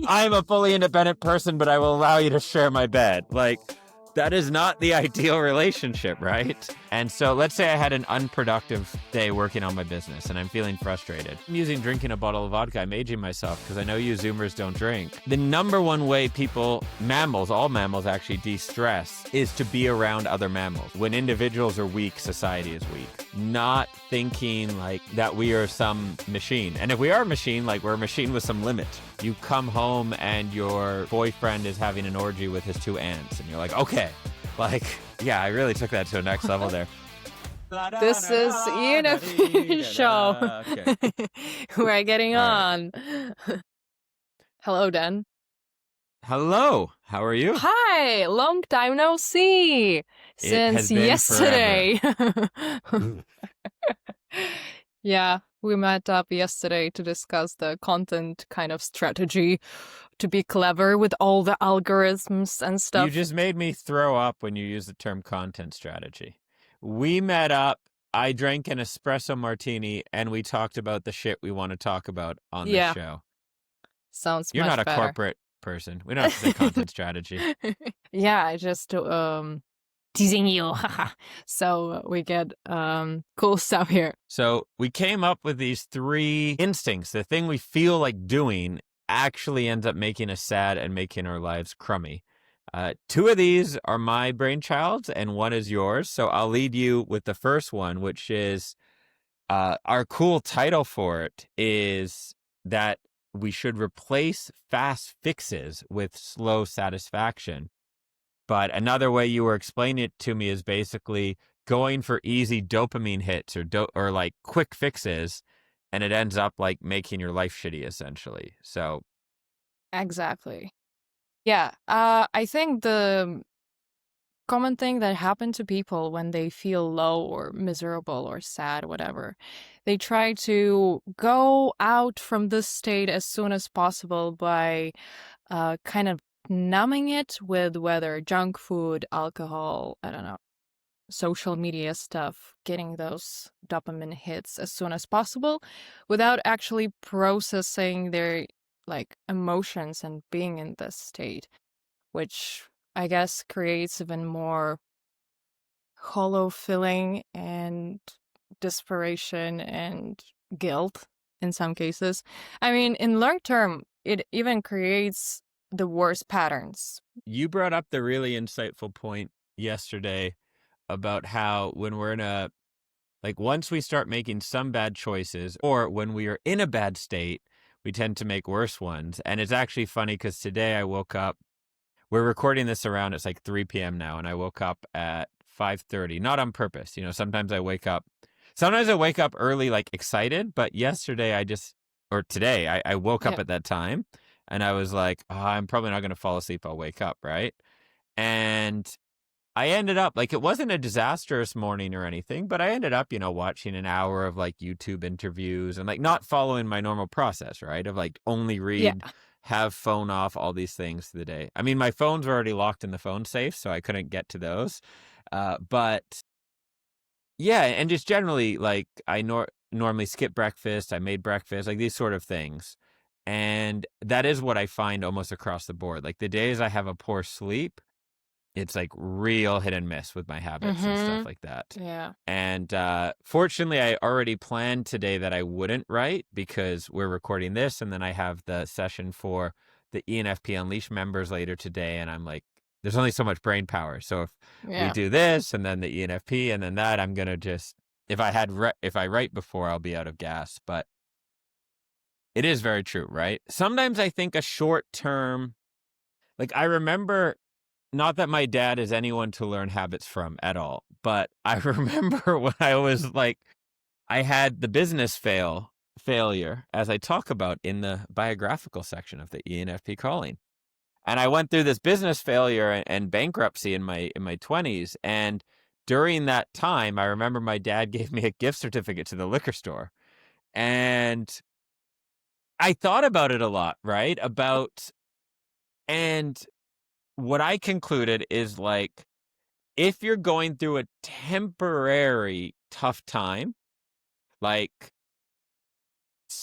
I'm a fully independent person, but I will allow you to share my bed. Like, that is not the ideal relationship, right? And so let's say I had an unproductive day working on my business and I'm feeling frustrated. I'm using drinking a bottle of vodka. I'm aging myself because I know you Zoomers don't drink. The number one way all mammals actually de-stress is to be around other mammals. When individuals are weak, society is weak. Not thinking like that we are some machine. And if we are a machine, like we're a machine with some limit. You come home and your boyfriend is having an orgy with his 2 aunts and you're like, okay, like, yeah, I really took that to a next level there. This is ENFP show. Okay. We're getting on. Hello, Dan. Hello. How are you? Hi. Long time no see. Since yesterday. Yeah, we met up yesterday to discuss the content kind of strategy to be clever with all the algorithms and stuff. You just made me throw up when you used the term content strategy. We met up, I drank an espresso martini, and we talked about the shit we want to talk about on the show. Sounds You're much not a better. Corporate person. We don't have to say content strategy. Yeah, I just teasing you. So we get cool stuff here. So we came up with these 3 instincts. The thing we feel like doing actually ends up making us sad and making our lives crummy. 2 of these are my brainchild and 1 is yours. So I'll lead you with the first one, which is our cool title for it is that we should replace fast fixes with slow satisfaction. But another way you were explaining it to me is basically going for easy dopamine hits or like quick fixes, and it ends up like making your life shitty essentially. So exactly. Yeah, I think the common thing that happens to people when they feel low or miserable or sad, whatever, they try to go out from this state as soon as possible by kind of numbing it with whether junk food, alcohol, I don't know, social media stuff, getting those dopamine hits as soon as possible without actually processing their like emotions and being in this state, which I guess creates even more hollow feeling and desperation and guilt in some cases. I mean, in long term, it even creates the worst patterns. You brought up the really insightful point yesterday about how when we're once we start making some bad choices or when we are in a bad state, we tend to make worse ones. And it's actually funny because today I woke up, we're recording this around, it's like 3 p.m. now, and I woke up at 5:30, not on purpose. Sometimes I wake up early, like excited, but today I woke up at that time and I was like, I'm probably not going to fall asleep. I'll wake up, right? And I ended up, like, it wasn't a disastrous morning or anything, but I ended up, watching an hour of like YouTube interviews and like not following my normal process, right? Of like only read, have phone off, all these things through the day. I mean, my phones were already locked in the phone safe, so I couldn't get to those. But yeah, and just generally, like, I normally skip breakfast. I made breakfast, like these sort of things. And that is what I find almost across the board. Like the days I have a poor sleep, it's like real hit and miss with my habits and stuff like that. Yeah. And fortunately, I already planned today that I wouldn't write because we're recording this. And then I have the session for the ENFP Unleashed members later today. And I'm like, there's only so much brain power. So if we do this and then the ENFP and then that, I'm going to just, if I write before, I'll be out of gas. But it is very true, right? Sometimes I think a short term, like I remember, not that my dad is anyone to learn habits from at all, but I remember when I was like, I had the business failure, as I talk about in the biographical section of the ENFP calling. And I went through this business failure and bankruptcy in my 20s. And during that time, I remember my dad gave me a gift certificate to the liquor store. And I thought about it a lot, right? And what I concluded is like, if you're going through a temporary tough time, like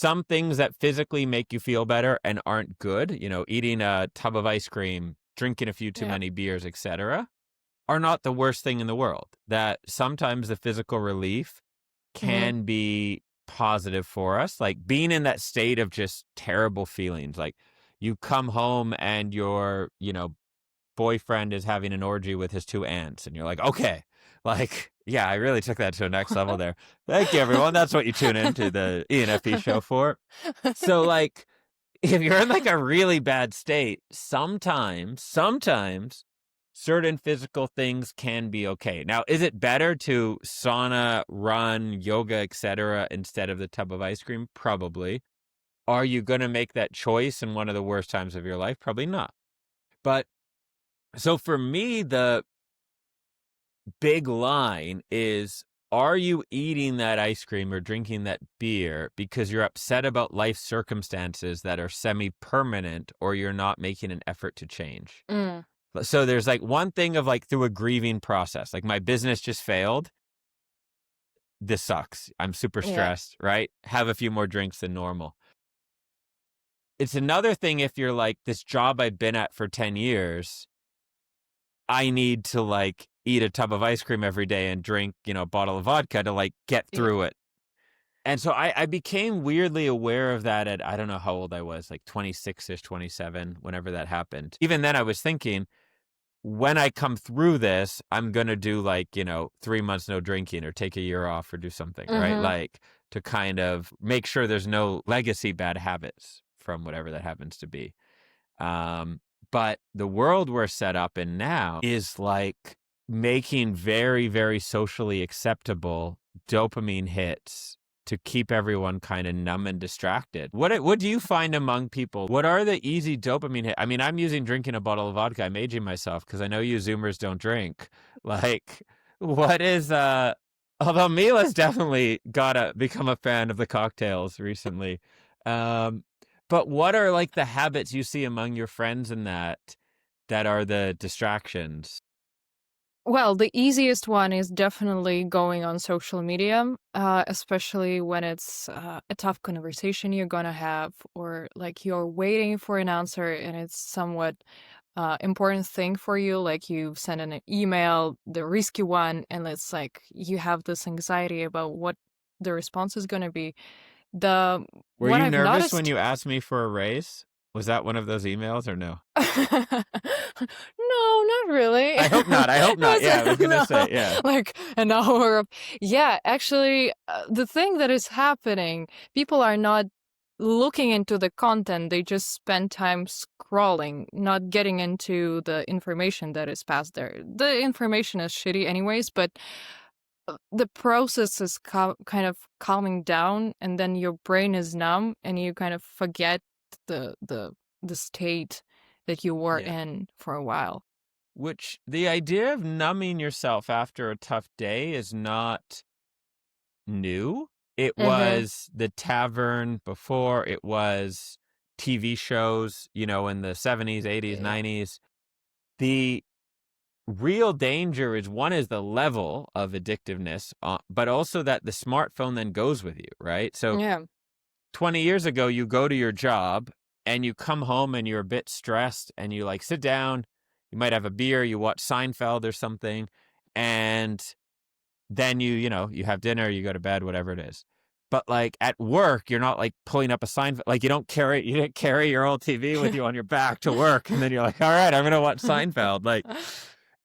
some things that physically make you feel better and aren't good, eating a tub of ice cream, drinking a few too Yeah. many beers, etc., are not the worst thing in the world. That sometimes the physical relief Mm-hmm. can be positive for us, like being in that state of just terrible feelings. Like you come home and your, boyfriend is having an orgy with his two aunts, and you're like, okay, like, yeah, I really took that to a next level there. Thank you, everyone. That's what you tune into the ENFP show for. So, like, if you're in like a really bad state, sometimes certain physical things can be okay. Now, is it better to sauna, run, yoga, etc., instead of the tub of ice cream? Probably. Are you going to make that choice in one of the worst times of your life? Probably not. But so for me, the big line is, are you eating that ice cream or drinking that beer because you're upset about life circumstances that are semi-permanent, or you're not making an effort to change? Mm, So there's like one thing of like through a grieving process, like my business just failed. This sucks. I'm super yeah. stressed, right? Have a few more drinks than normal. It's another thing if you're like, this job I've been at for 10 years, I need to like eat a tub of ice cream every day and drink, a bottle of vodka to like get Yeah. through it. And so I became weirdly aware of that at, I don't know how old I was, like 26-ish, 27, whenever that happened. Even then I was thinking, when I come through this, I'm going to do like, 3 months no drinking or take a year off or do something, right? Mm-hmm. Like to kind of make sure there's no legacy bad habits from whatever that happens to be. Um, but the world we're set up in now is like making very, very socially acceptable dopamine hits to keep everyone kind of numb and distracted. What do you find among people? What are the easy dopamine hits? I mean, I'm using drinking a bottle of vodka. I'm aging myself because I know you Zoomers don't drink. Like, what is although Mila's definitely gotta become a fan of the cocktails recently. Um, but what are like the habits you see among your friends in that are the distractions? Well, the easiest one is definitely going on social media, especially when it's a tough conversation you're gonna have, or like you're waiting for an answer and it's somewhat important thing for you. Like you send an email, the risky one, and it's like you have this anxiety about what the response is gonna be. The Were what you I've nervous when noticed. you asked me for a raise? Was that one of those emails or no? No, not really. I hope not. I hope It not. was Yeah, I was going to no, say, yeah. like an hour of yeah, actually, the thing that is happening, people are not looking into the content, they just spend time scrolling, not getting into the information that is passed there. The information is shitty anyways, but the process is kind of calming down, and then your brain is numb and you kind of forget the the the state that you were Yeah. in for a while. Which the idea of numbing yourself after a tough day is not new. It Mhm. was the tavern before, it was TV shows, in the 70s, 80s, Yeah. 90s. The real danger is, one is the level of addictiveness, but also that the smartphone then goes with you, right? So Yeah. 20 years ago, you go to your job and you come home and you're a bit stressed and you like sit down, you might have a beer, you watch Seinfeld or something, and then you have dinner, you go to bed, whatever it is. But like at work, you're not like pulling up a Seinfeld, like you didn't carry your old TV with you on your back to work. And then you're like, all right, I'm going to watch Seinfeld. Like,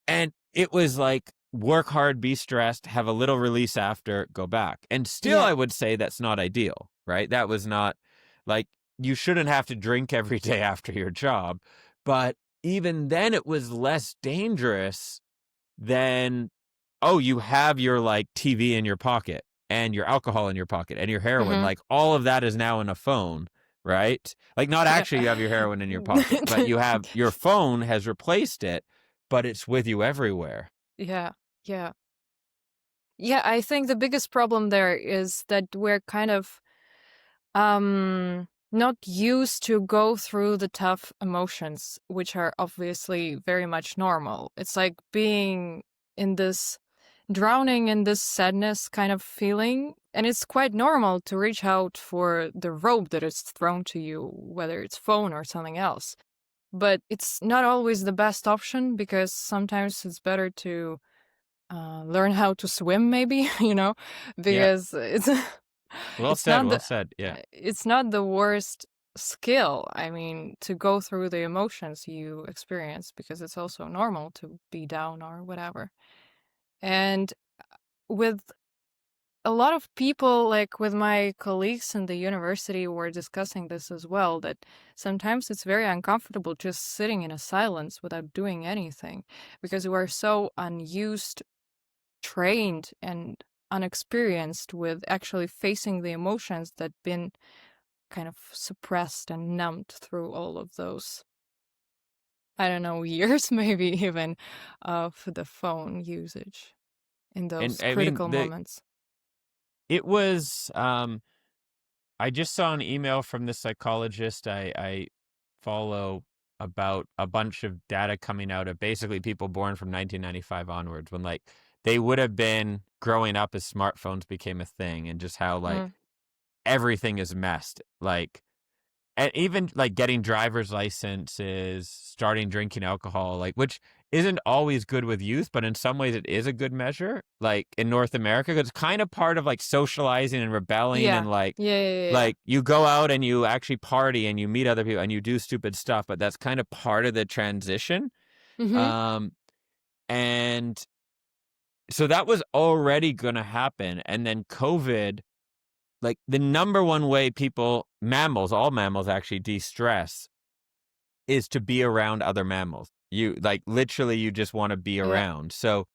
and it was like, work hard, be stressed, have a little release after, go back. And still, Yeah. I would say that's not ideal, right? That was not like, you shouldn't have to drink every day after your job. But even then, it was less dangerous than, oh, you have your like TV in your pocket and your alcohol in your pocket and your heroin. Mhm. Like all of that is now in a phone, right? Like not Yeah. actually you have your heroin in your pocket, but you have your phone has replaced it, but it's with you everywhere. Yeah. Yeah. Yeah, I think the biggest problem there is that we're kind of not used to go through the tough emotions, which are obviously very much normal. It's like being in this drowning in this sadness kind of feeling, And it's quite normal to reach out for the rope that is thrown to you, whether it's phone or something else. But it's not always the best option, because sometimes it's better to learn how to swim, maybe, Yeah. because it's Well it's said. not Well the said. Yeah. it's not the worst skill. I mean, to go through the emotions you experience, because it's also normal to be down or whatever. And with a lot of people, like with my colleagues in the university, were discussing this as well, that sometimes it's very uncomfortable just sitting in a silence without doing anything, because we're so unused, trained, and unexperienced with actually facing the emotions that been kind of suppressed and numbed through all of those, I don't know, years maybe even, of the phone usage in And those I mean, critical moments. it was, I just saw an email from the psychologist I follow about a bunch of data coming out of basically people born from 1995 onwards, when like they would have been growing up as smartphones became a thing, and just how like Mm. everything is messed. Like, and even like getting driver's licenses, starting drinking alcohol, like, which isn't always good with youth, but in some ways it is a good measure. Like in North America, 'cause it's kind of part of like socializing and rebelling, Yeah. and like Yeah, yeah, yeah, yeah. like you go out and you actually party and you meet other people and you do stupid stuff, but that's kind of part of the transition. Mm-hmm. Um, and so that was already going to happen. And then COVID, like the number one way people, mammals, all mammals actually de-stress is to be around other mammals. You like literally you just want to be Yeah. around. So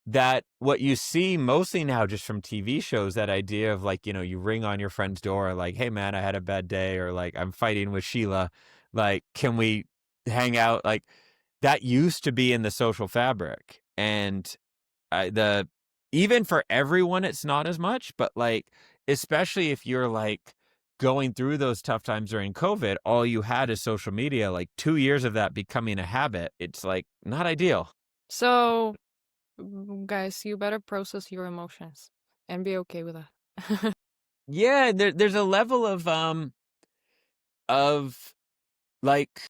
that what you see mostly now just from TV shows, that idea of like, you ring on your friend's door, like, hey man, I had a bad day, or like I'm fighting with Sheila, like, can we hang out? Like that used to be in the social fabric. And the even for everyone it's not as much, but like especially if you're like going through those tough times during COVID, all you had is social media, like 2 years of that becoming a habit. It's like not ideal. So, guys, you better process your emotions and be okay with that. Yeah, there's a level of like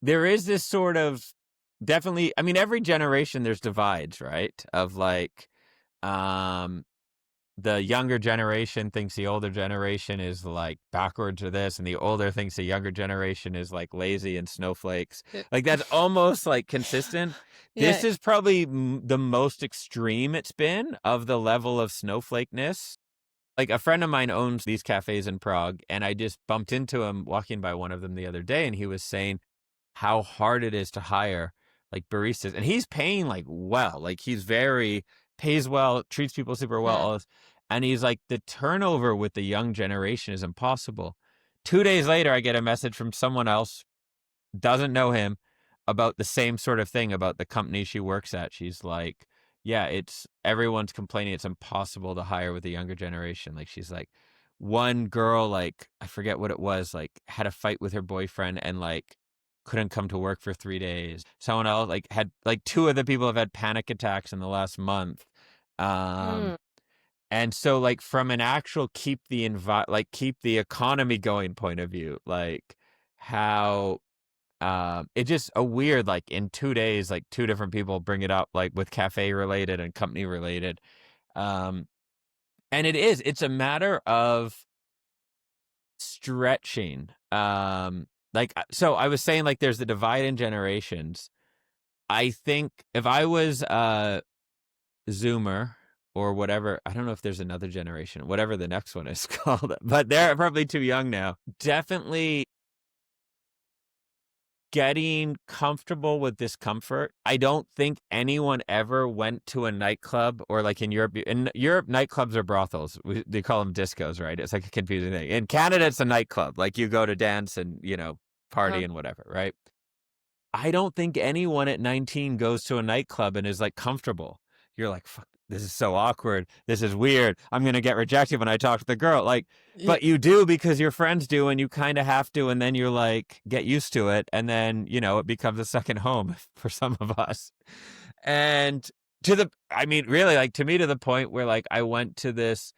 there is this sort of, definitely, I mean every generation there's divides, right? Of like um the younger generation thinks the older generation is like backwards or this, and the older thinks the younger generation is like lazy and snowflakes. Yeah. Like that's almost like consistent. This Yeah. is probably the most extreme it's been of the level of snowflakeness. Like a friend of mine owns these cafes in Prague, and I just bumped into him walking by one of them the other day, and he was saying how hard it is to hire like baristas, and he's paying like well, like he's very pays well, treats people super well, Mm. all this. And he's like, the turnover with the young generation is impossible. 2 days later, I get a message from someone else, doesn't know him, about the same sort of thing about the company she works at. She's like, yeah, it's everyone's complaining it's impossible to hire with the younger generation. Like she's like, one girl, like I forget what it was, like had a fight with her boyfriend and like couldn't come to work for 3 days. Someone else like had like two other people have had panic attacks in the last month. Um Mm. and so like from an actual keep the economy going point of view, like how it's just a weird, like in 2 days, like two different people bring it up, like with cafe related and company related. Um, and it's a matter of stretching. Like, so I was saying, like, there's the divide in generations. I think if I was a Zoomer or whatever, I don't know if there's another generation, whatever the next one is called, but they're probably too young now. Definitely getting comfortable with discomfort. I don't think anyone ever went to a nightclub, or like in Europe. In Europe, nightclubs are brothels. They call them discos, right? It's like a confusing thing. In Canada, it's a nightclub. Like you go to dance and, party Uh-huh. and whatever, right? I don't think anyone at 19 goes to a nightclub and is like comfortable. You're like, fuck, this is so awkward. This is weird. I'm going to get rejected when I talk to the girl. Like, Ye- but you do because your friends do, and you kind of have to. And then you're like, get used to it. And then, it becomes a second home for some of us. And I mean, really, like, to me, to the point where, like, I went to this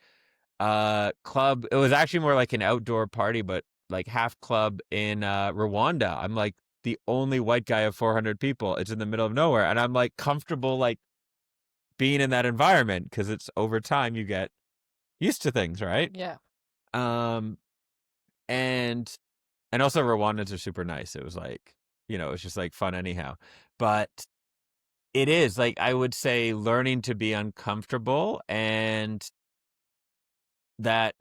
club. It was actually more like an outdoor party, but like half club in Rwanda. I'm like the only white guy of 400 people. It's in the middle of nowhere, and I'm like comfortable like being in that environment because it's over time you get used to things, right? Yeah. Um, and also Rwandans are super nice. It was like, it's just like fun anyhow. But it is like, I would say, learning to be uncomfortable, and that,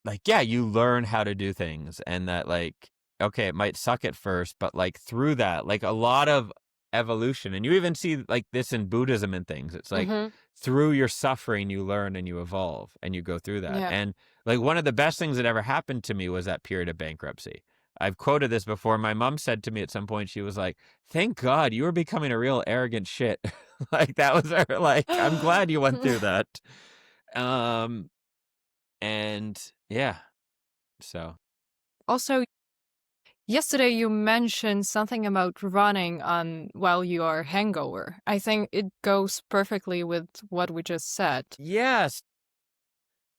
like, yeah, you learn how to do things, and that, like, okay, it might suck at first, but like through that, like a lot of evolution, and you even see like this in Buddhism and things. It's like Mm-hmm. through your suffering, you learn and you evolve and you go through that. Yeah. And like one of the best things that ever happened to me was that period of bankruptcy. I've quoted this before. My mom said to me at some point, she was like, "Thank God you were becoming a real arrogant shit." Like that was her, like, I'm glad you went through that. Um, and yeah, so. Also, yesterday you mentioned something about running on while you are hangover. I think it goes perfectly with what we just said. Yes,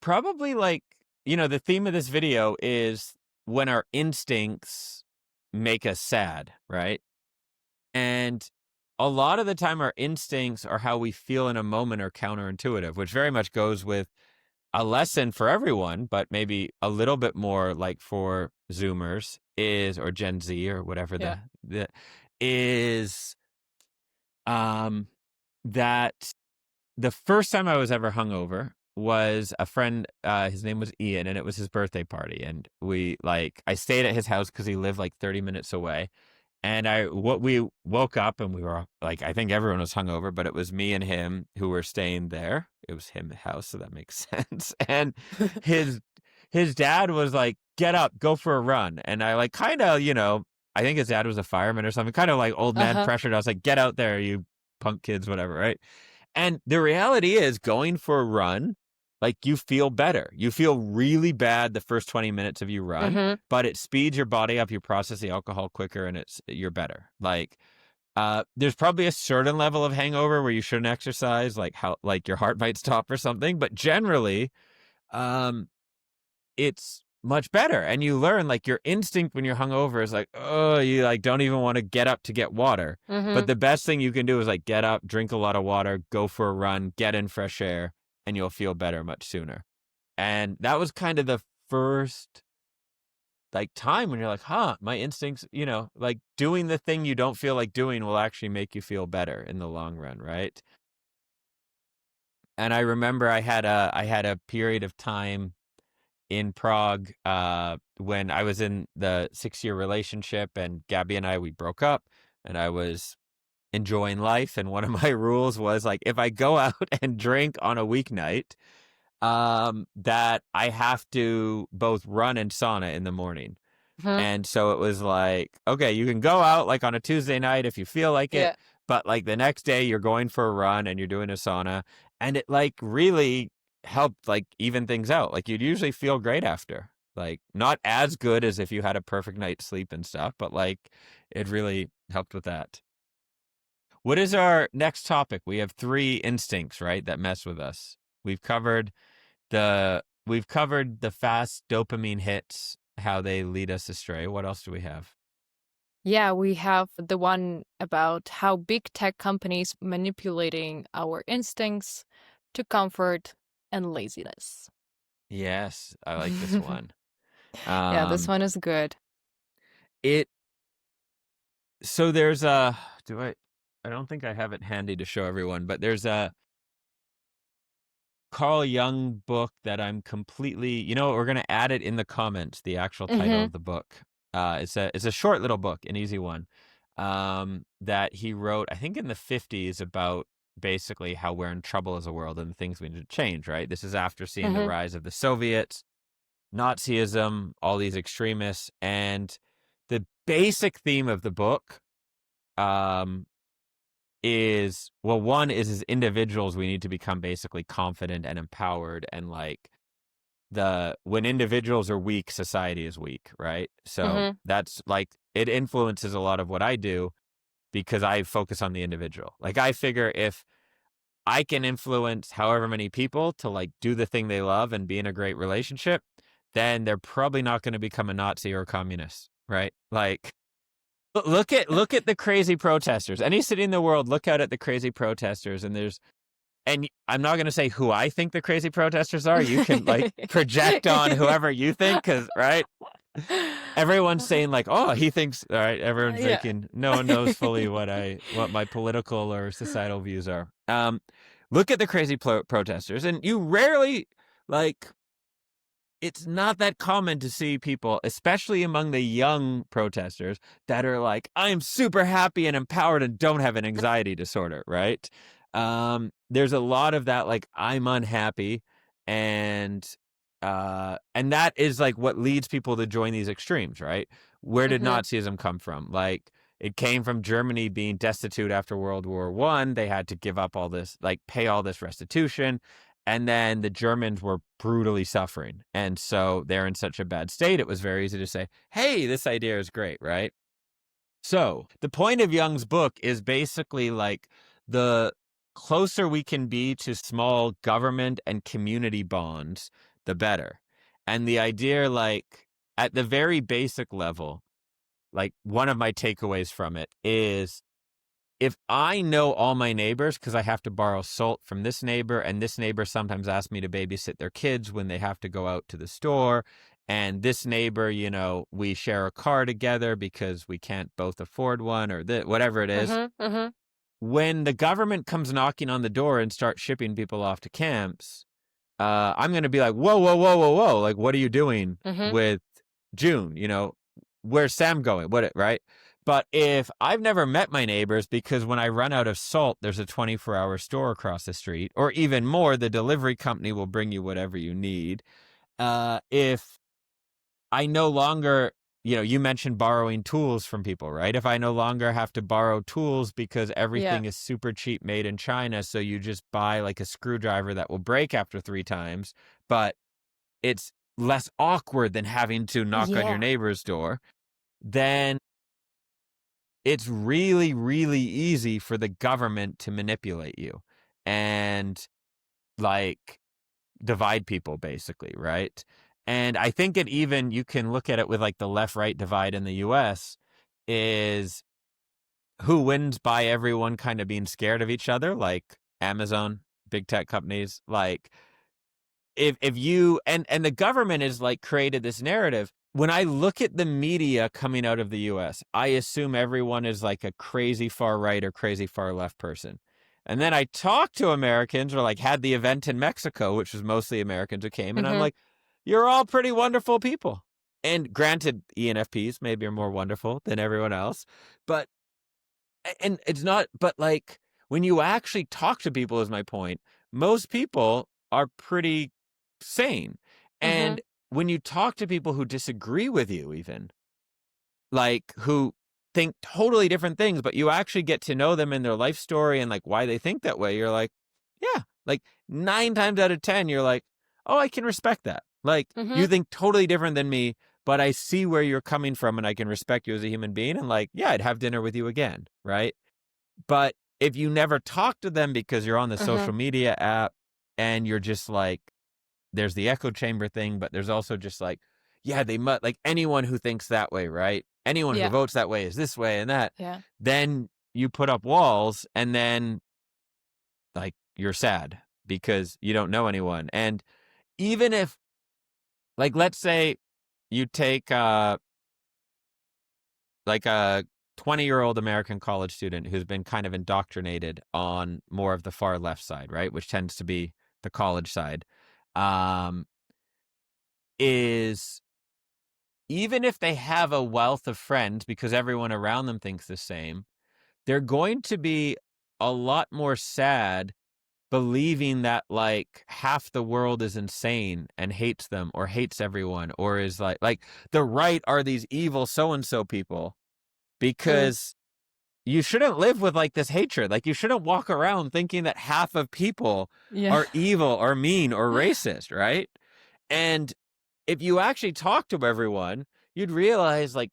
probably like, the theme of this video is when our instincts make us sad, right? And a lot of the time, our instincts are how we feel in a moment are counterintuitive, which very much goes with a lesson for everyone, but maybe a little bit more like for Zoomers or Gen Z or whatever Yeah. the is um that the first time I was ever hungover was a friend, his name was Ian, and it was his birthday party. And I stayed at his house because he lived like 30 minutes away. And we woke up and we were like, I think everyone was hungover, but it was me and him who were staying there. It was his house, so that makes sense. And his his dad was like, "Get up, go for a run." And I like kind of, I think his dad was a fireman or something, kind of like old man Uh-huh. pressured. I was like, "Get out there, you punk kids, whatever," right? And the reality is, going for a run, like, you feel better. You feel really bad the first 20 minutes of you run, Mm-hmm. but it speeds your body up. You process the alcohol quicker, and you're better. Like, there's probably a certain level of hangover where you shouldn't exercise, like how, like, your heart might stop or something. But generally, um, it's much better. And you learn, like, your instinct when you're hungover is like, oh, you like don't even want to get up to get water. But Mm-hmm. the best thing you can do is like get up, drink a lot of water, go for a run, get in fresh air, and you'll feel better much sooner. And that was kind of the first like time when you're like, huh, my instincts, like doing the thing you don't feel like doing will actually make you feel better in the long run, right? And I remember I had a period of time in Prague when I was in the 6-year relationship, and Gabby and we broke up, and I was enjoying life. And one of my rules was like, if I go out and drink on a weeknight, that I have to both run and sauna in the morning. Mm-hmm. And so it was like, okay, you can go out like on a Tuesday night if you feel like it, Yeah. but like the next day you're going for a run and you're doing a sauna. And it like really helped like even things out. Like you'd usually feel great after. Like not as good as if you had a perfect night's sleep and stuff, but like it really helped with that. What is our next topic? We have 3 instincts, right, that mess with us. We've covered the fast dopamine hits, how they lead us astray. What else do we have? Yeah, we have the one about how big tech companies manipulating our instincts to comfort and laziness. Yes, I like this one. Yeah, this Um, one is good. it so there's a do I don't think I have it handy to show everyone, but there's a Carl Jung book that I'm completely, we're going to add it in the comments, the actual title Mm-hmm. of the book. It's a short little book, an easy one, that he wrote, I think in the 50s, about basically how we're in trouble as a world and the things we need to change, right? This is after seeing the Mm-hmm. rise of the Soviets, Nazism, all these extremists, and the basic theme of the book, um, is, well, one is as individuals we need to become basically confident and empowered, and like when individuals are weak, society is weak, right? So Mm-hmm. that's like, it influences a lot of what I do because I focus on the individual. Like I figure if I can influence however many people to like do the thing they love and be in a great relationship, then they're probably not going to become a Nazi or a communist, right? Like look at the crazy protesters. Any city in the world, look out at the crazy protesters, and I'm not going to say who I think the crazy protesters are. You can like project on whoever you think, because right, everyone's saying like, oh, he thinks. All right, everyone's Yeah. thinking. No one knows fully what my political or societal views are. Look at the crazy protesters, and you rarely like. It's not that common to see people, especially among the young protesters, that are like, I'm super happy and empowered and don't have an anxiety disorder, right? There's a lot of that, like, I'm unhappy, and that is like what leads people to join these extremes, right? Where did Mhm. Nazism come from? Like, it came from Germany being destitute after World War I. They had to give up all this, like, pay all this restitution. And then the Germans were brutally suffering. And so they're in such a bad state, it was very easy to say, hey, this idea is great, right? So the point of Jung's book is basically like the closer we can be to small government and community bonds, the better. And the idea, like, at the very basic level, like, one of my takeaways from it is if I know all my neighbors, because I have to borrow salt from this neighbor, and this neighbor sometimes asks me to babysit their kids when they have to go out to the store, and this neighbor, we share a car together because we can't both afford one, or whatever it is. Mhm. Mhm. When the government comes knocking on the door and starts shipping people off to camps, I'm going to be like, whoa, whoa, whoa, whoa, whoa. Like, what are you doing Mhm. with June? Where's Sam going? Right? But if I've never met my neighbors, because when I run out of salt, there's a 24-hour store across the street, or even more, the delivery company will bring you whatever you need. If I no longer, you mentioned borrowing tools from people, right? If I no longer have to borrow tools because Yeah. everything is super cheap made in China, so you just buy like a screwdriver that will break after 3 times, but it's less awkward than having to knock on your Yeah. neighbor's door, then it's really, really easy for the government to manipulate you and like divide people, basically, right? And I think you can look at it with like the left-right divide in the US is who wins by everyone kind of being scared of each other, like Amazon, big tech companies, like if you and the government has like created this narrative. When I look at the media coming out of the US, I assume everyone is like a crazy far right or crazy far left person. And then I talk to Americans, or like had the event in Mexico, which was mostly Americans who came, and I'm Mhm. like, you're all pretty wonderful people. And granted, ENFPs maybe are more wonderful than everyone else, but and it's not, but like when you actually talk to people, is my point, most people are pretty sane. Mhm. And when you talk to people who disagree with you, even like who think totally different things, but you actually get to know them and their life story and like why they think that way, you're like, yeah, like 9 times out of 10, you're like, oh, I can respect that. Like, you Mhm. think totally different than me, but I see where you're coming from and I can respect you as a human being. And like, yeah, I'd have dinner with you again. Right. But if you never talk to them because you're on the Mhm. social media app and you're just like, there's the echo chamber thing, but there's also just like, yeah, they must, like, anyone who thinks that way, right? Anyone who Yeah. votes that way is this way and that. Yeah. Then you put up walls, and then like you're sad because you don't know anyone. And even if, like, let's say you take like a 20-year-old American college student who's been kind of indoctrinated on more of the far left side, right, which tends to be the college side, um, is even if they have a wealth of friends because everyone around them thinks the same, they're going to be a lot more sad believing that like half the world is insane and hates them or hates everyone, or is like the right are these evil so and so people, Mm. because you shouldn't live with like this hatred. Like, you shouldn't walk around thinking that half of people Yeah. are evil or mean or racist, right? And if you actually talk to everyone, you'd realize like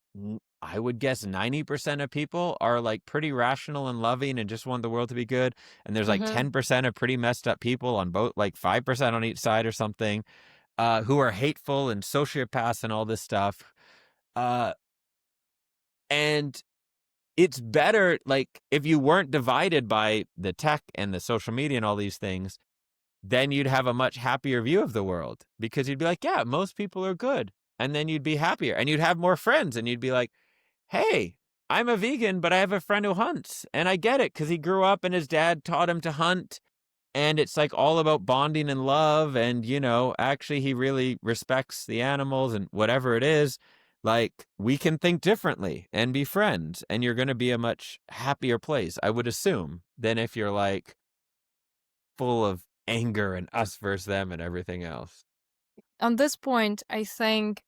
I would guess 90% of people are like pretty rational and loving and just want the world to be good. And there's like Mm-hmm. 10% of pretty messed up people on both, like 5% on each side or something, who are hateful and sociopaths and all this stuff. Uh, and it's better, like, if you weren't divided by the tech and the social media and all these things, then you'd have a much happier view of the world because you'd be like, yeah, most people are good. And then you'd be happier and you'd have more friends and you'd be like, hey, I'm a vegan, but I have a friend who hunts. And I get it because he grew up and his dad taught him to hunt. And it's like all about bonding and love. And, actually, he really respects the animals and whatever it is. Like, we can think differently and be friends. And you're going to be a much happier place, I would assume, than if you're like full of anger and us versus them and everything else. On this point, I think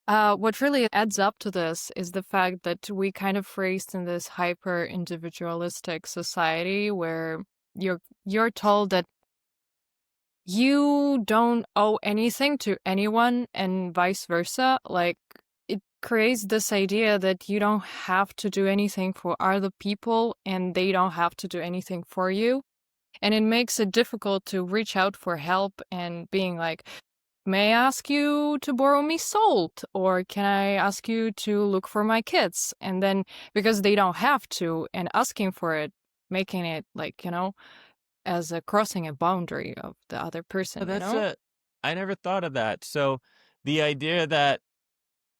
what really adds up to this is the fact that we kind of raised in this hyper individualistic society where you're told that you don't owe anything to anyone and vice versa. Like, it creates this idea that you don't have to do anything for other people and they don't have to do anything for you. And it makes it difficult to reach out for help and being like, may I ask you to borrow me salt? Or can I ask you to look for my kids? And then because they don't have to and asking for it, making it like, as a crossing a boundary of the other Oh, person, that's it. I never thought of that. So the idea that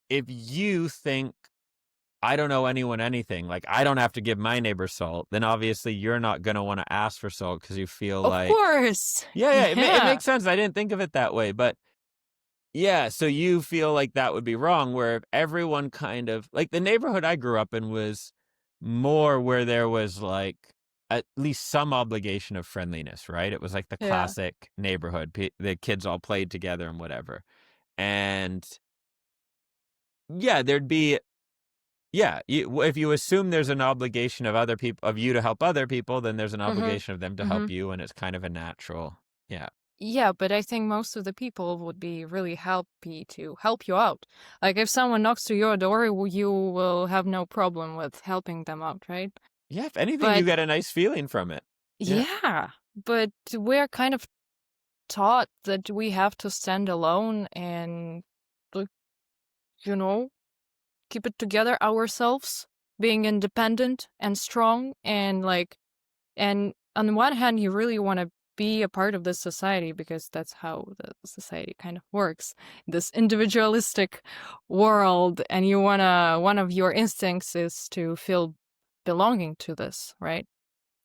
if you think I don't owe anyone anything, like I don't have to give my neighbor salt, then obviously you're not going to want to ask for salt because you feel Of like, course. yeah, it Yeah. makes sense. I didn't think of it that way. But yeah, so you feel like that would be wrong, where if everyone kind of like the neighborhood I grew up in was more where there was like at least some obligation of friendliness, right? It was like the Yeah. classic neighborhood. The kids all played together and whatever. And yeah, there'd be, yeah, if you assume there's an obligation of other people, of you to help other people, then there's an Mm-hmm. obligation of them to Mm-hmm. help you. And it's kind of a natural, yeah. Yeah, but I think most of the people would be really happy to help you out. Like if someone knocks to your door, you will have no problem with helping them out, right? Yeah, if anything, you But get a nice feeling from it. Yeah. yeah, but we're kind of taught that we have to stand alone and, like, you know, keep it together ourselves, being independent and strong. And on the one hand, you really want to be a part of this society because that's how the society kind of works, this individualistic world. And one of your instincts is to feel belonging to this, right?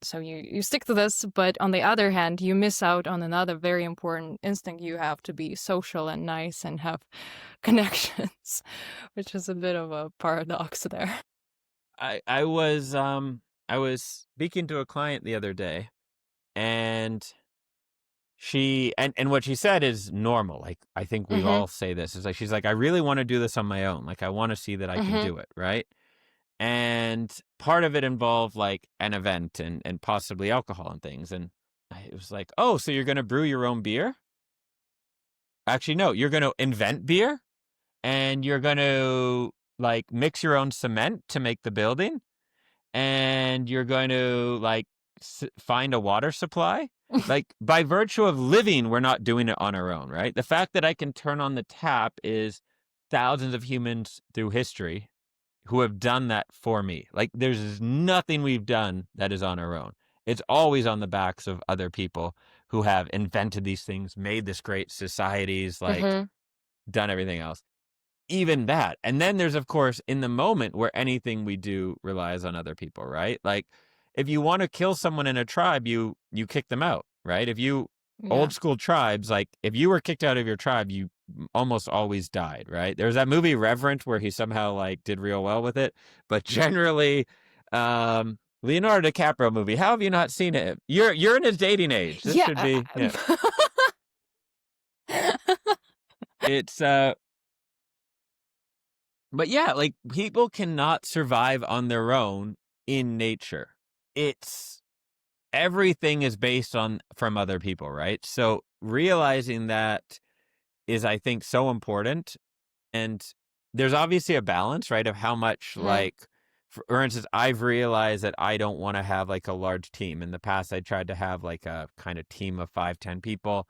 So you stick to this, but on the other hand, you miss out on another very important instinct you have to be social and nice and have connections, which is a bit of a paradox there. I was speaking to a client the other day, and and what she said is normal. Like I think we Mm-hmm. all say this. Is like she's like, I really want to do this on my own. Like I want to see that I can Mm-hmm. do it, right? And part of it involved like an event and possibly alcohol and things. And it was like, oh, so you're gonna brew your own beer? Actually, no, you're gonna invent beer and you're gonna like mix your own cement to make the building and you're going to like find a water supply. Like by virtue of living, we're not doing it on our own, right? The fact that I can turn on the tap is thousands of humans through history who have done that for me. Like there's nothing we've done that is on our own. It's always on the backs of other people who have invented these things, made this great societies, like Mm-hmm. done everything else. Even that. And then there's, of course, in the moment where anything we do relies on other people, right? Like if you want to kill someone in a tribe, you kick them out, right? If you Yeah. old school tribes, like if you were kicked out of your tribe, you almost always died, right? There's that movie Reverent where he somehow like did real well with it, but generally Leonardo DiCaprio movie. How have you not seen it? You're in his dating age. This Yeah. should be, yeah. It's But yeah, like people cannot survive on their own in nature. It's everything is based on from other people, right? So realizing that is, I think, so important. And there's obviously a balance, right, of how much, Mm. like, for instance, I've realized that I don't want to have like a large team. In the past, I tried to have like a kind of team of 5, 10 people.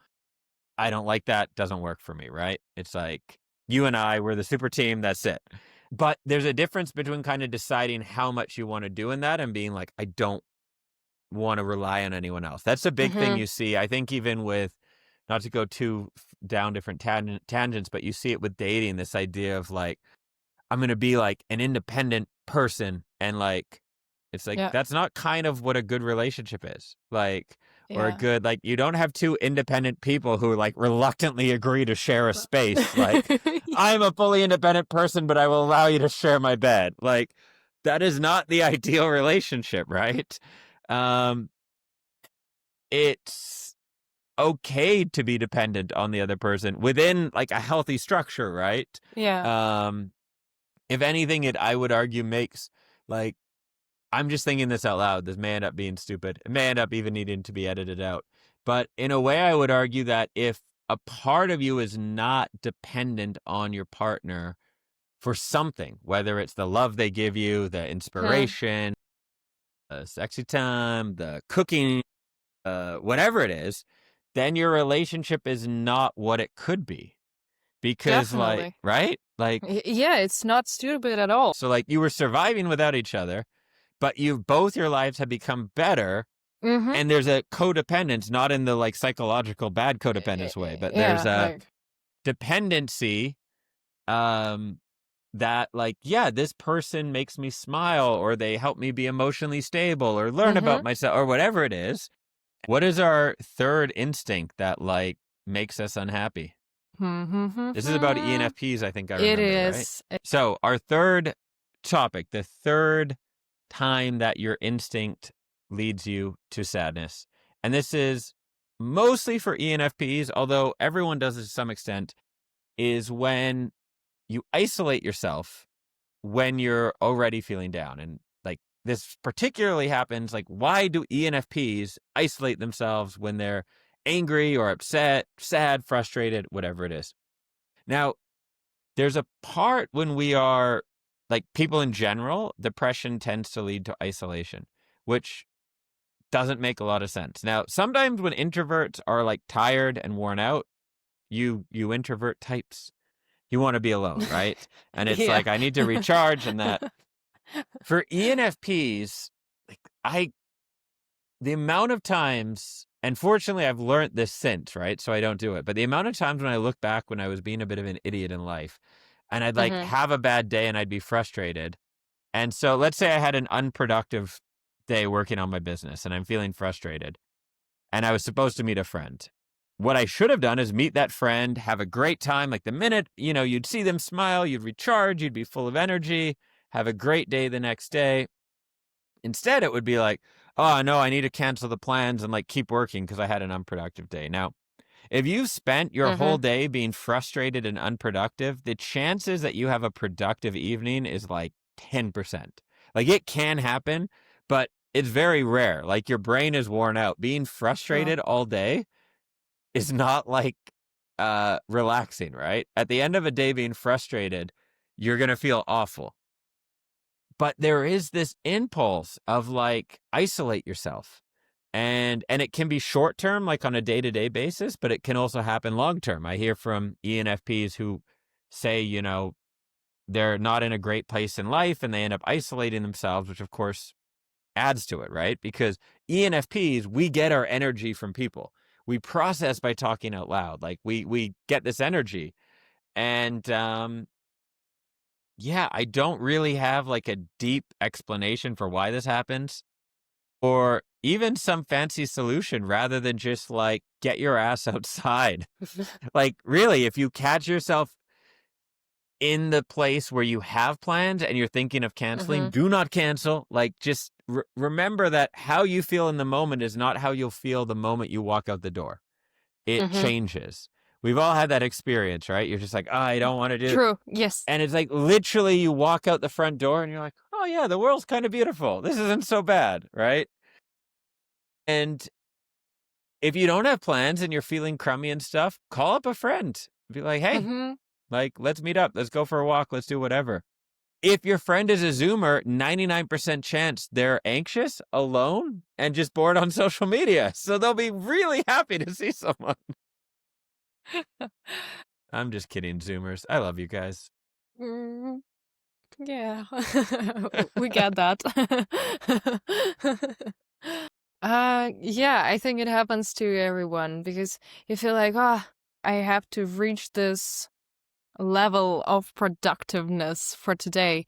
I don't like that. Doesn't work for me, right? It's like you and I, we're the super team. That's it. But there's a difference between kind of deciding how much you want to do in that and being like, I don't want to rely on anyone else. That's a big thing Mhm. you see. I think even with, not to go too down different tangents, but you see it with dating, this idea of like, I'm going to be like an independent person. And like, it's like, Yeah. that's not kind of what a good relationship is. Like, or a Yeah. good, like, you don't have two independent people who like reluctantly agree to share a space. Like, I'm a fully independent person, but I will allow you to share my bed. Like, that is not the ideal relationship, right? Um, it's okay to be dependent on the other person within like a healthy structure, right? Yeah. Um, if anything, it, I would argue, makes like, I'm just thinking this out loud. This may end up being stupid. It may end up even needing to be edited out. But in a way, I would argue that if a part of you is not dependent on your partner for something, whether it's the love they give you, the Mhm. inspiration, the sexy time, the cooking, whatever it is, then your relationship is not what it could be. Because, like, Definitely. right? Like, Yeah, it's not stupid at all. so like you were surviving without each other, but you both your lives have become better. Mhm. And there's a codependence, not in the like psychological bad codependence way, but there's Yeah, a like dependency, um, that like, yeah, this person makes me smile, or they help me be emotionally stable, or learn about mhm. myself, or whatever it is. What is our third instinct that like makes us unhappy? This is about Mhm. ENFPs, I think I It remember, right? is. So our third topic, the third time that your instinct leads you to sadness. And this is mostly for ENFPs, although everyone does it to some extent, is when you isolate yourself when you're already feeling down. And like this particularly happens, like, why do ENFPs isolate themselves when they're angry or upset, sad, frustrated, whatever it is? Now, there's a part when we are like people in general, depression tends to lead to isolation, which doesn't make a lot of sense. Now, sometimes when introverts are like tired and worn out, you introvert types, you want to be alone, right? And it's Yeah. like, I need to recharge. And that for ENFPs, like, the amount of times, and fortunately I've learned this since, right? So I don't do it. But the amount of times when I look back when I was being a bit of an idiot in life and I'd like Mhm. have a bad day and I'd be frustrated. And so let's say I had an unproductive day working on my business and I'm feeling frustrated and I was supposed to meet a friend. What I should have done is meet that friend, have a great time. Like the minute, you'd see them smile, you'd recharge, you'd be full of energy, have a great day the next day. Instead, it would be like, oh, no, I need to cancel the plans and like keep working because I had an unproductive day. Now, if you've spent your whole Mhm. day being frustrated and unproductive, the chances that you have a productive evening is like 10%. Like it can happen, but it's very rare. Like your brain is worn out. Being True. frustrated all day is not like relaxing, right? At the end of a day being frustrated, you're going to feel awful. But there is this impulse of like isolate yourself. And it can be short term, like on a day-to-day basis, but it can also happen long term. I hear from ENFPs who say, they're not in a great place in life and they end up isolating themselves, which of course adds to it, right? Because ENFPs, we get our energy from people. We process by talking out loud. Like we get this energy. And yeah, I don't really have like a deep explanation for why this happens, or even some fancy solution rather than just like get your ass outside. Like, really, if you catch yourself in the place where you have plans and you're thinking of canceling, Mhm. do not cancel. Like, just remember that how you feel in the moment is not how you'll feel the moment you walk out the door. It Mhm. changes. We've all had that experience, right? You're just like, oh, I don't want to do. True. Yes. And it's like literally you walk out the front door and you're like, oh, yeah, the world's kind of beautiful. This isn't so bad, right? And if you don't have plans and you're feeling crummy and stuff, call up a friend. Be like, hey, Mhm. Like, let's meet up. Let's go for a walk. Let's do whatever. If your friend is a Zoomer, 99% chance they're anxious, alone, and just bored on social media. So they'll be really happy to see someone. I'm just kidding, Zoomers. I love you guys. Mm, yeah, we get that. Yeah, I think it happens to everyone because you feel like, I have to reach this level of productiveness for today,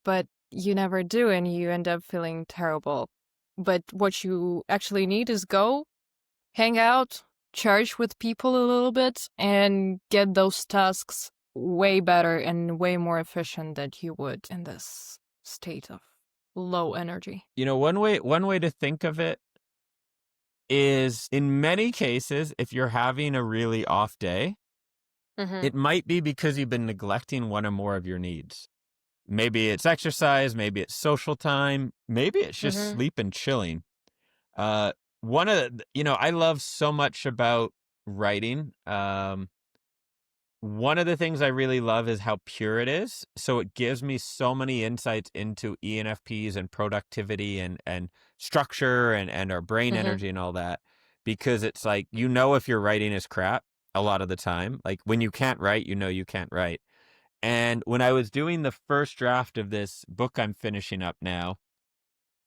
but you never do, and you end up feeling terrible. But what you actually need is go, hang out, charge with people a little bit, and get those tasks way better and way more efficient than you would in this state of low energy. One way to think of it is, in many cases, if you're having a really off day, Mm-hmm. it might be because you've been neglecting one or more of your needs. Maybe it's exercise, maybe it's social time, maybe it's just Mm-hmm. sleep and chilling. One of I love so much about writing. One of the things I really love is how pure it is. So it gives me so many insights into ENFPs and productivity and structure and our brain Mm-hmm. energy and all that. Because it's like, if your writing is crap a lot of the time. Like when you can't write, you can't write. And when I was doing the first draft of this book I'm finishing up now,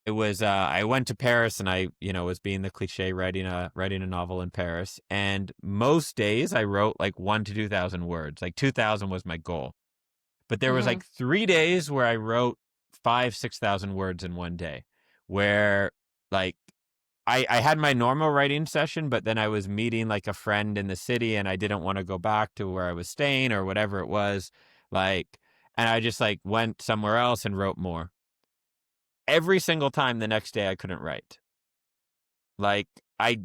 it was I went to Paris and I, was being the cliche writing a novel in Paris. And most days I wrote like 1 to 2,000 words. Like 2,000 was my goal. But there was Mm-hmm. like 3 days where I wrote 5, 6,000 words in one day, where like I had my normal writing session, but then I was meeting like a friend in the city and I didn't want to go back to where I was staying or whatever it was. Like, and I just like went somewhere else and wrote more. Every single time the next day I couldn't write. Like I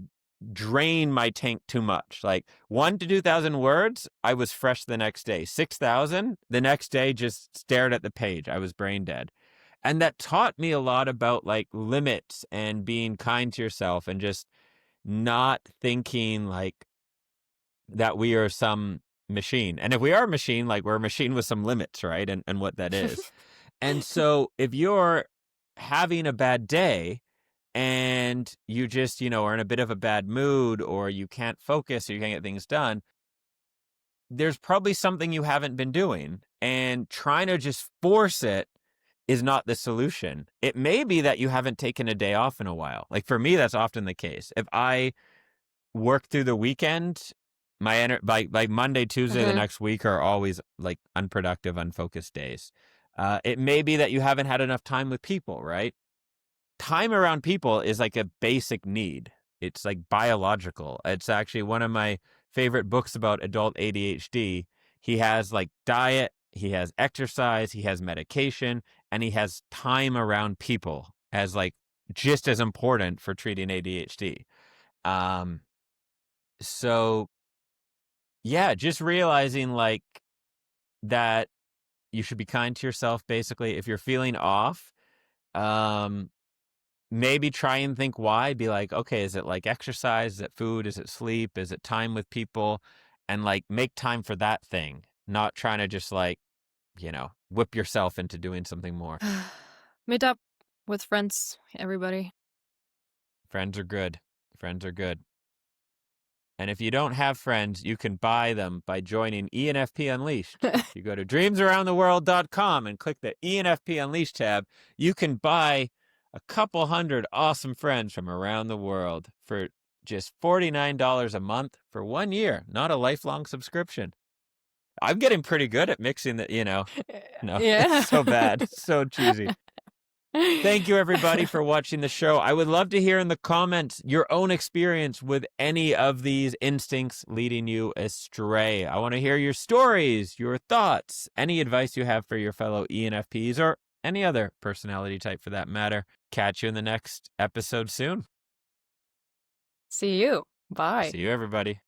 drained my tank too much. Like 1 to 2,000 words, I was fresh the next day. 6,000 the next day, just stared at the page. I was brain dead. And that taught me a lot about like limits and being kind to yourself and just not thinking like that we are some machine. And if we are a machine, like we're a machine with some limits, right? And what that is. And so if you're having a bad day and you just, are in a bit of a bad mood or you can't focus or you can't get things done, there's probably something you haven't been doing. And trying to just force it is not the solution. It may be that you haven't taken a day off in a while. Like for me, that's often the case. If I work through the weekend, by Monday, Tuesday, the Mm-hmm. next week are always like unproductive, unfocused days. It may be that you haven't had enough time with people, right? Time around people is like a basic need. It's like biological. It's actually one of my favorite books about adult ADHD. He has like diet, he has exercise, he has medication, and he has time around people as like just as important for treating ADHD. Um, so yeah, just realizing like that you should be kind to yourself basically. If you're feeling off, um, maybe try and think why. Be like, okay, is it like exercise? Is it food? Is it sleep? Is it time with people? And like make time for that thing, not trying to just like, whip yourself into doing something more. Meet up with friends, everybody. Friends are good. Friends are good. And if you don't have friends, you can buy them by joining ENFP Unleashed. If you go to dreamsaroundtheworld.com and click the ENFP Unleashed tab, you can buy a couple hundred awesome friends from around the world for just $49 a month for 1 year, not a lifelong subscription. I'm getting pretty good at mixing no, it's Yeah. so bad, so cheesy. Thank you, everybody, for watching the show. I would love to hear in the comments your own experience with any of these instincts leading you astray. I want to hear your stories, your thoughts, any advice you have for your fellow ENFPs or any other personality type for that matter. Catch you in the next episode soon. See you. Bye. See you, everybody.